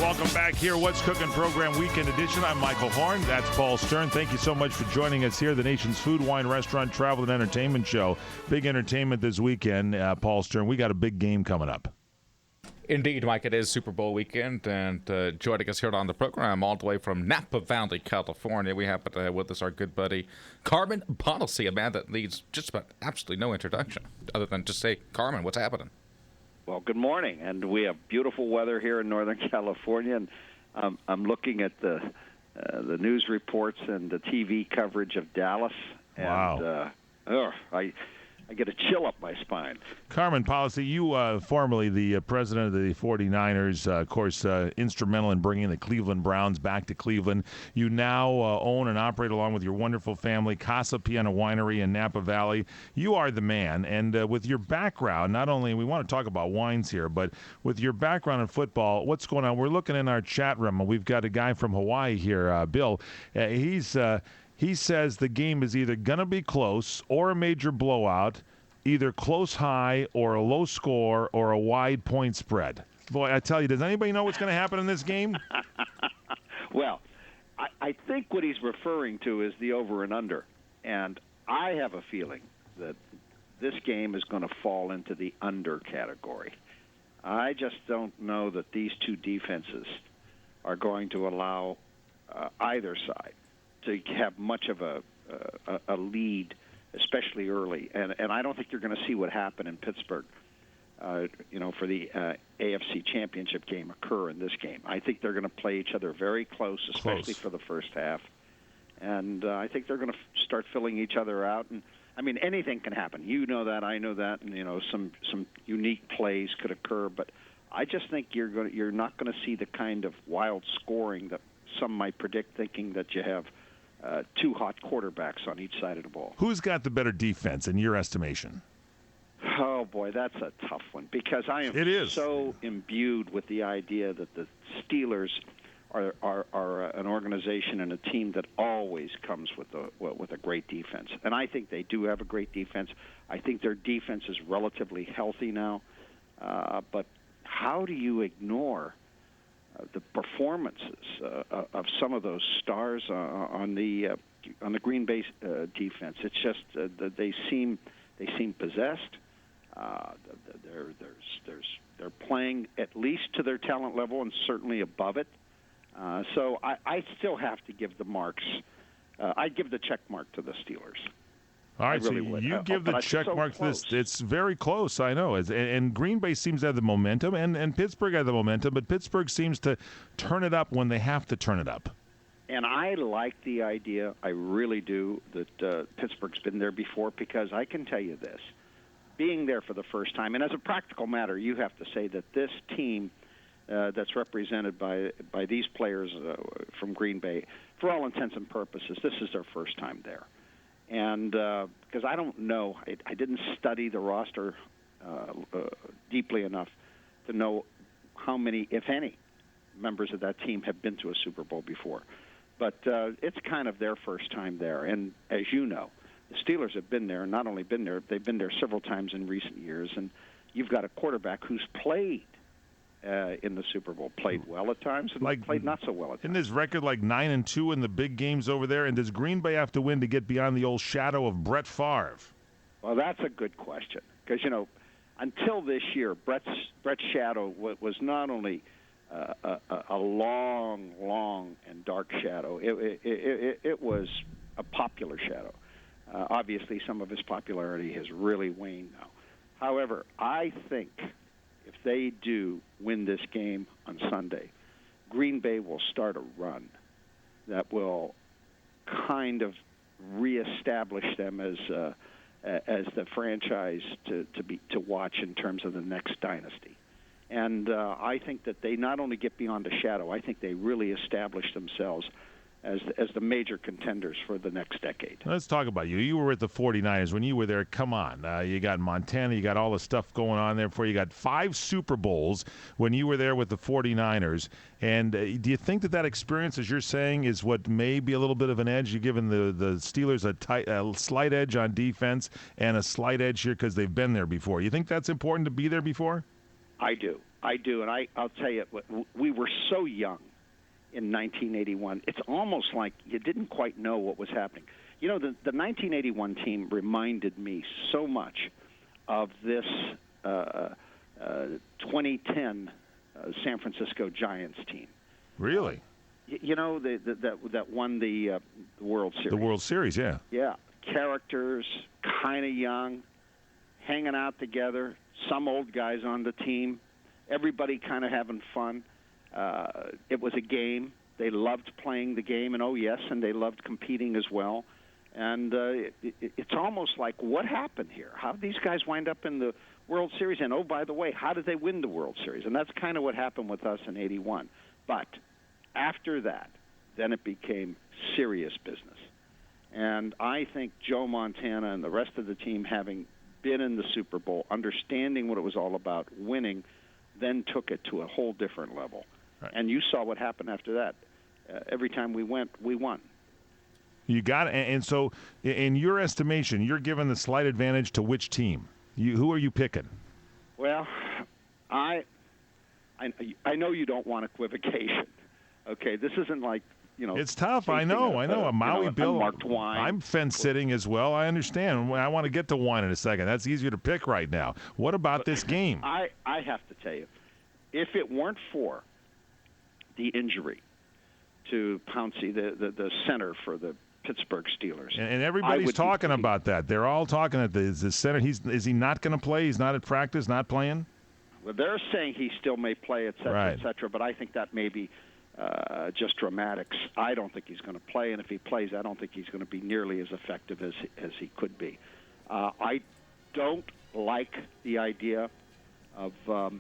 Welcome back here, What's Cooking Program Weekend Edition. I'm Michael Horn. That's Paul Stern. Thank you so much for joining us here, the nation's food, wine, restaurant, travel, and entertainment show. Big entertainment this weekend, Paul Stern. We got a big game coming up. Indeed, Mike, it is Super Bowl weekend, and joining us here on the program all the way from Napa Valley, California, we have with us our good buddy, Carmen Policy, a man that needs just about absolutely no introduction, other than to say, Carmen, what's happening? Well, good morning, and we have beautiful weather here in Northern California, and I'm looking at the news reports and the TV coverage of Dallas, and wow. I get a chill up my spine. Carmen Policy, you formerly the president of the 49ers, of course, instrumental in bringing the Cleveland Browns back to Cleveland. You now own and operate, along with your wonderful family, Casa Piana Winery in Napa Valley. You are the man, and with your background, not only we want to talk about wines here, but with your background in football, what's going on? We're looking in our chat room, and we've got a guy from Hawaii here, Bill. He says the game is either going to be close or a major blowout, either close high or a low score or a wide point spread. Boy, I tell you, does anybody know what's going to happen in this game? Well, I think what he's referring to is the over and under. And I have a feeling that this game is going to fall into the under category. I just don't know that these two defenses are going to allow either side to have much of a lead, especially early. And I don't think you're going to see what happened in Pittsburgh, for the AFC Championship game occur in this game. I think they're going to play each other very close, especially for the first half. And I think they're going to start filling each other out. And, I mean, anything can happen. You know that, I know that, and, some unique plays could occur. But I just think you're not going to see the kind of wild scoring that some might predict, thinking that you have two hot quarterbacks on each side of the ball. Who's got the better defense in your estimation? Oh, boy, that's a tough one, because I am so imbued with the idea that the Steelers are an organization and a team that always comes with a great defense. And I think they do have a great defense. I think their defense is relatively healthy now. But how do you ignore the performances of some of those stars on the Green Bay defense? It's just they seem possessed. They're playing at least to their talent level and certainly above it. So I still have to give the marks. I give the check mark to the Steelers. All right, really so would. you give the check mark to this. It's very close, I know. And Green Bay seems to have the momentum, and Pittsburgh had the momentum, but Pittsburgh seems to turn it up when they have to turn it up. And I like the idea, I really do, that Pittsburgh's been there before, because I can tell you this, being there for the first time, and as a practical matter, you have to say that this team that's represented by these players from Green Bay, for all intents and purposes, this is their first time there. And because I don't know, I didn't study the roster deeply enough to know how many, if any, members of that team have been to a Super Bowl before. But it's kind of their first time there. And as you know, the Steelers have been there, and not only been there, they've been there several times in recent years. And you've got a quarterback who's played in the Super Bowl, played well at times, and played not so well at times. Isn't his record like 9-2 in the big games over there? And does Green Bay have to win to get beyond the old shadow of Brett Favre? Well, that's a good question, because until this year, Brett's shadow was not only a long and dark shadow. It was a popular shadow. Obviously, some of his popularity has really waned now. However, I think if they do win this game on Sunday, Green Bay will start a run that will kind of reestablish them as the franchise to watch in terms of the next dynasty. And I think that they not only get beyond a shadow, I think they really establish themselves as the major contenders for the next decade. Let's talk about you. You were with the 49ers. When you were there, come on. You got Montana. You got all the stuff going on there for you. You got 5 Super Bowls when you were there with the 49ers. And do you think that experience, as you're saying, is what may be a little bit of an edge? You're giving the Steelers a slight edge on defense and a slight edge here because they've been there before. You think that's important to be there before? I do. I do, and I'll tell you, we were so young in 1981. It's almost like you didn't quite know what was happening. You know, the 1981 team reminded me so much of this 2010 San Francisco Giants team. Really? You know, that won the World Series. The World Series, yeah. Yeah. Characters, kind of young, hanging out together, some old guys on the team, everybody kind of having fun. It was a game. They loved playing the game, and and they loved competing as well. And it's almost like, what happened here? How did these guys wind up in the World Series? And, oh, by the way, how did they win the World Series? And that's kind of what happened with us in 81. But after that, then it became serious business. And I think Joe Montana and the rest of the team, having been in the Super Bowl, understanding what it was all about, winning, then took it to a whole different level. Right. And you saw what happened after that. Every time we went, we won. You got it. And so, in your estimation, you're giving the slight advantage to which team? Who are you picking? Well, I know you don't want equivocation. Okay, this isn't like, you know. It's tough. I know. A Maui Bill. Unmarked wine. I'm fence sitting as well. I understand. I want to get to wine in a second. That's easier to pick right now. What about this game? I have to tell you, if it weren't for the injury to Pouncey, the center for the Pittsburgh Steelers, and everybody's talking about that. They're all talking at the center. Is he not going to play? He's not at practice, not playing? Well, they're saying he still may play, et cetera, right. et cetera, but I think that may be just dramatics. I don't think he's going to play, and if he plays, I don't think he's going to be nearly as effective as he could be. I don't like the idea of a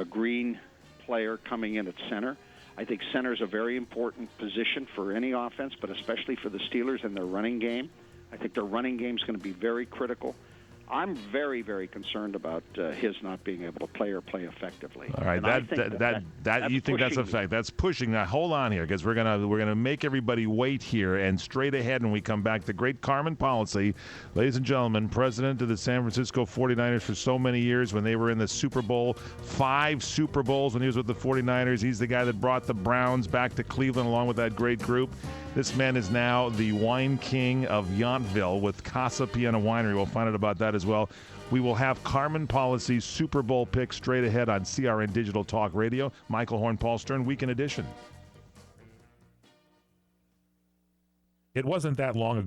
green player coming in at center. I think center is a very important position for any offense, but especially for the Steelers and their running game. I think their running game is going to be very critical. I'm very, very concerned about his not being able to play or play effectively. All right, that you think that's a fact? That's pushing. Now, hold on here, because we're gonna make everybody wait here. And straight ahead, when we come back, the great Carmen Policy, ladies and gentlemen, president of the San Francisco 49ers for so many years when they were in the Super Bowl, 5 Super Bowls when he was with the 49ers. He's the guy that brought the Browns back to Cleveland along with that great group. This man is now the wine king of Yountville with Casa Piana Winery. We'll find out about that as well. We will have Carmen Policy's Super Bowl pick straight ahead on CRN Digital Talk Radio. Michael Horn, Paul Stern, Weekend Edition. It wasn't that long ago.